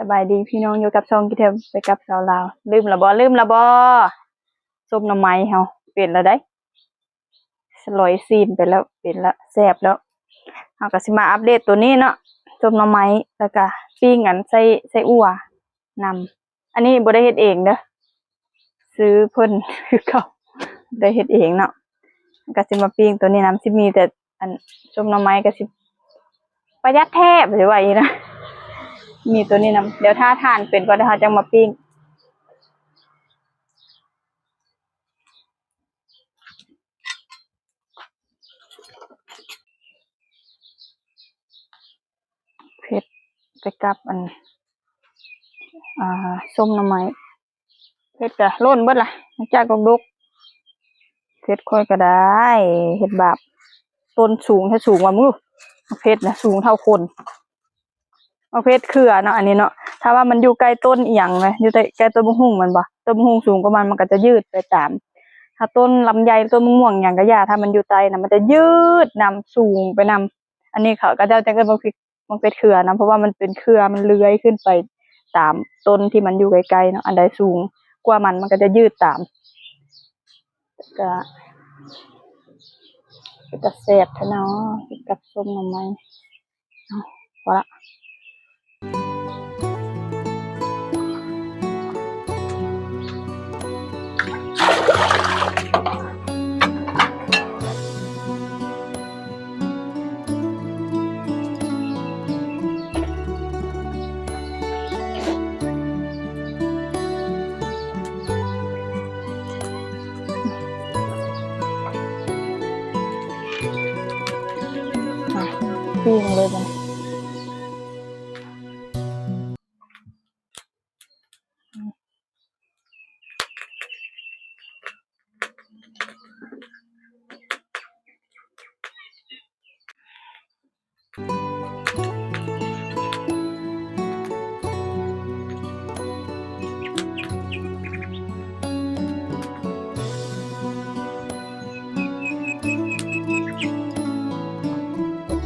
สบายดีพี่น้องอยู่กับช่องกิเทมไปกับสาวลาวลืมละบ่ซุปหน่อไม้เฮาเปลี่ยนแล้วได้สลอยซีนไปแล้วเปลี่ยนละแซ่บแล้วเฮาก็สิมาอัปเดตตัวนี้เนาะซุปหน่อไม้แล้วก็ปิ้งอันใส่อั่วนำอันนี้บ่ได้เฮ็ดเองเด้อซื้อเพิ่น คือเขาได้เฮ็ดเองเนาะก็สิมาปิ้งตัวนี้น้ำสิมีแต่อันซุปหน่อไม้ก็สิประหยัดแทบสิว่าอีนะมีตัวนี้นํเดี๋ยวถ้าทานเป็นก็เดี๋ยวเราจะมาปิ้งเผ็ดไปกับอันส้มหน่อไม้เผ็ดกะล้นเบิดล่ะจากดุกเผ็ดค่อยก็ได้เฮ็ดบาปต้นสูงถ้าสูงกว่ามือเผ็ดนะสูงเท่าคนเอาเผ็ดเครือเนาะอันนี้เนาะถ้าว่ามันอยู่ใกล้ต้นอีหยังเลยอยู่ใกล้ต้นมะฮุ่งมันบ่ต้นมะฮุ่งสูงกว่ามันก็จะยืดไปตามถ้าต้นลำไยต้นมะม่วงหยังก็ย่าถ้ามันอยู่ใต้น่ะมันจะยืดนำสูงไปนำอันนี้เขาก็จะเกิดมันเป็นเครือนะเพราะว่ามันเป็นเครือมันเลื้อยขึ้นไปตามต้นที่มันอยู่ไกลๆเนาะอันใดสูงกว่ามันก็จะยืดตามก็จะแซ่บเนาะกับส้มหน่อไม้พอละปิ้งเลยมัน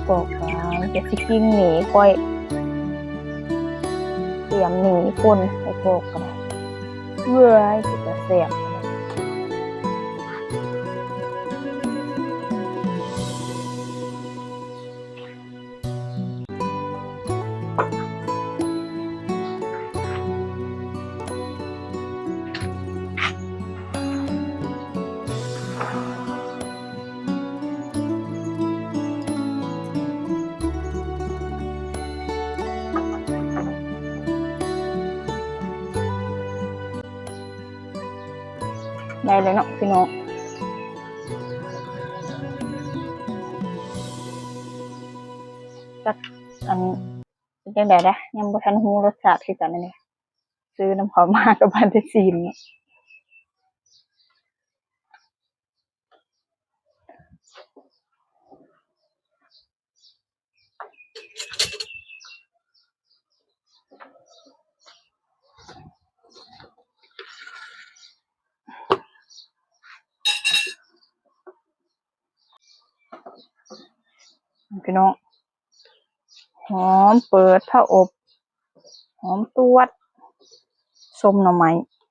กอกจะสิกิ้งหนีค่อยเตรียมหนีคนไปกอกกันเว้ยจะแซ่บได้เลยเนาะพี่น้องจักอันเป็นจังได๋นะยังบ่ทันฮู้รสชาติคือกันอันนี้ซื้อน้ำเขามาก็บ่ได้ชิมเนาะพี่น้องหอมเปิดผ้าอบหอมตวดส้มหน่อไม้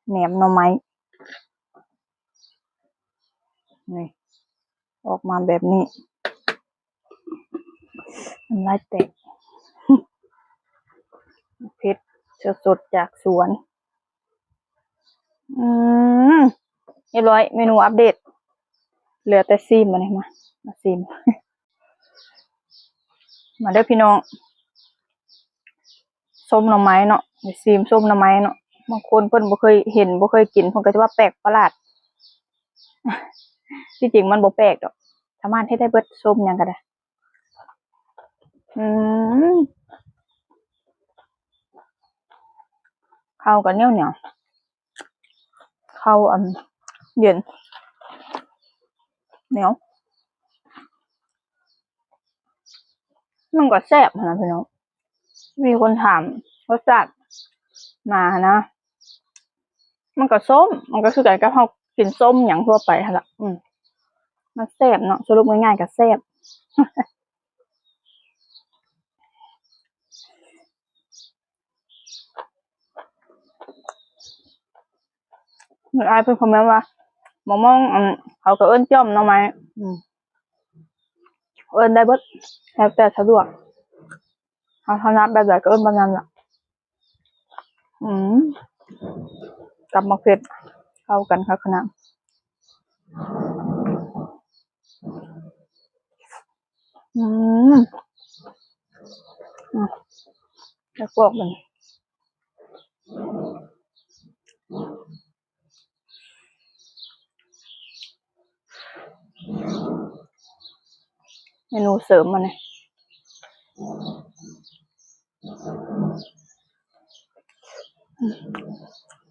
แหนมหน่อไม้นี่ออกมาแบบนี้น้ำลายแตกเผ็ดสดๆจากสวนเรียบร้อยเมนูอัปเดตเหลือแต่ซีมมาเนี่ยมาซีมมาเด้อพี่น้องส้มหน่อไม้เนาะซีมส้มหน่อไม้เนาะบางคนเพิ่นบ่เคยเห็นบ่เคยกินเพิ่นก็จะว่าแปลกประหลาดที่จริงมันบ่แปลกดอกสามารถเฮ็ดได้เบิดส้มหยังก็ได้ข้าวก็เหนียวข้าวเย็นเหนียวมันก็แซ่บนะพี่น้องมีคนถามรสชาติมานะมันก็ส้มมันก็คือกันกับเฮากินส้มหยังทั่วไปหั่นล่ะมันแซ่บเนาะสรุปง่ายๆก็แซ่บ อายเป็นคอมเมนต์ว่าหมองมองเขาก็เอิ้นจ้อมเนาะไหมเอิ้นได้เบิดแล้วแต่สะดวกเขาถนัดแบบไหนก็เอิ้นแบบนั้นล่ะกับมะเขือเข้ากันค่ะขนาดแล้วก็มันเมนูเสริมมันเนี่ย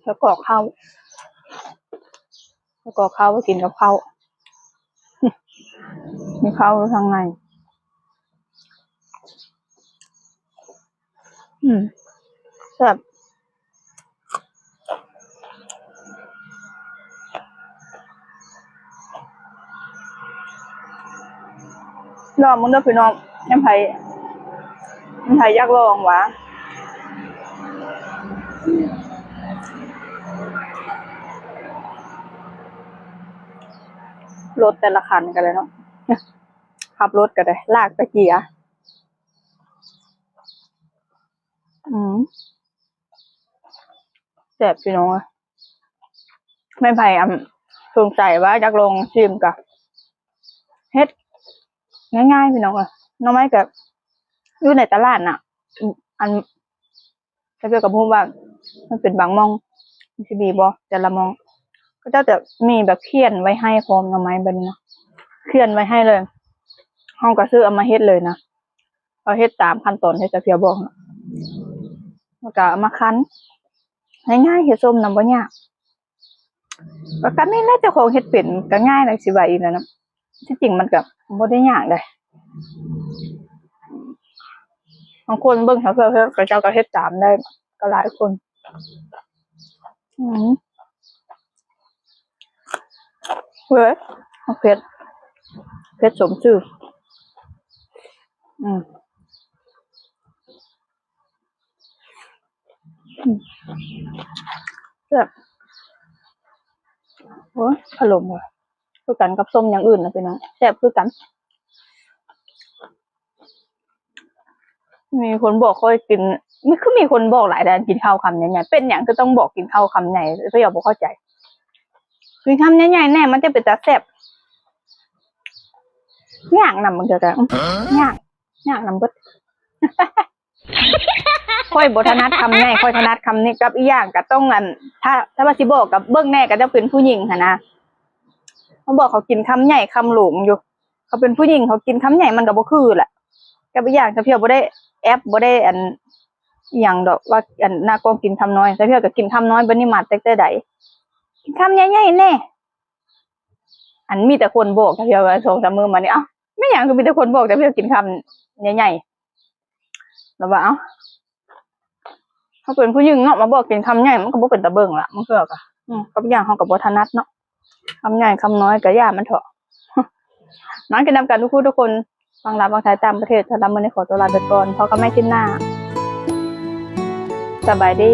แล้วก็ข้าวแล้วก็ข้าวไปกินกับข้าวมีข้าวทางไงแบบลองมึงเด้อพี่น้องยังไผอยากลองวะรถแต่ละคันกันเลยเนาะขับรถกันเลยลากตะเกียร์แซ่บพี่น้องไม่ไผ่สงสัยว่าอยากลองชิมกับเฮ็ดง่ายๆพี่น้องน้องไม้กับอยู่ในตลาดน่ะอันถ้าเกี่ยวกับพูดว่ามันเป็นบางมองมันสิบีบ่แต่ละมองก็จะมีแบบเขียนไว้ให้พร้อมน้องไม้แบบนี้นะเขียนไว้ให้เลยห้องก็ซื้อเอามาเฮ็ดเลยนะเอาเฮ็ดตามขั้นตอนที่จะเพียบอกนะแล้วก็เอามาคั้นง่ายๆเฮ็ดส้มน้ำบ่ยากก็กันนี่น่าจะของเฮ็ดเป็นก็ง่ายเลยสิว่าอีกนะ ที่จริงมันก็บ่ได้ยากเลยบางคนเบิ่งเขาเพื่อเจ้าก็เฮ็ดตามได้ก็หลายคนเว้ยเผ็ดสมชื่อแบบโอ้ยอารมณ์ว่ะคือกันกับส้มอย่างอื่นนะพี่น้องแซ่บคือกันมีคนบอกค่อยกินไม่คือมีคนบอกหลายแดนกินข้าวคำใหญ่ๆเป็นอย่างก็ต้องบอกกินข้าวคำใหญ่เพื่อบ่เข้าใจกินคำใหญ่ๆแน่มันจะเป็นตาแซ่บย่างนำมันจะย่างนำเบิดค่อยบ่ถนัดคำใหญ่ค่อยถนัดคำนี้กับอีกอย่างก็ต้องถ้าว่าสิบอกกับเบิ่งแน่ก็จะเป็นผู้หญิงหั่นนะเขาบอกเขากินคำใหญ่คำหลวงอยู่เขาเป็นผู้หญิงเขากินคำใหญ่มันก็บ่คือแหละกับอีกอย่างถ้าเพียวบ่ได้แอปบ่ได้อย่างดอกว่าหน้ากองกินคำน้อยถ้าเพียวก็กินคำน้อยบ่นี่มาแต่ใดกินคำใหญ่ๆแน่มีแต่คนบอกถ้าเพียวว่า2-3มื้อมานี่ไม่หยังคือมีแต่คนบอกแต่เพียวกินคำใหญ่ๆแล้วว่าเขาเป็นผู้หญิงเนาะมาบอกกินคำใหญ่มันก็บ่เป็นตาเบิ่งละมันก็กับอย่างเขาก็บ่ถนัดเนาะคำใหญ่คำน้อยก็ย่ามันเถาะมากินนำกันทุกคนฟังลาวฟังไทยตามประเทศถ้าลำมื้อนี้ขอตัวลาไปก่อนพบกันใหม่คลิปหน้าสบายดี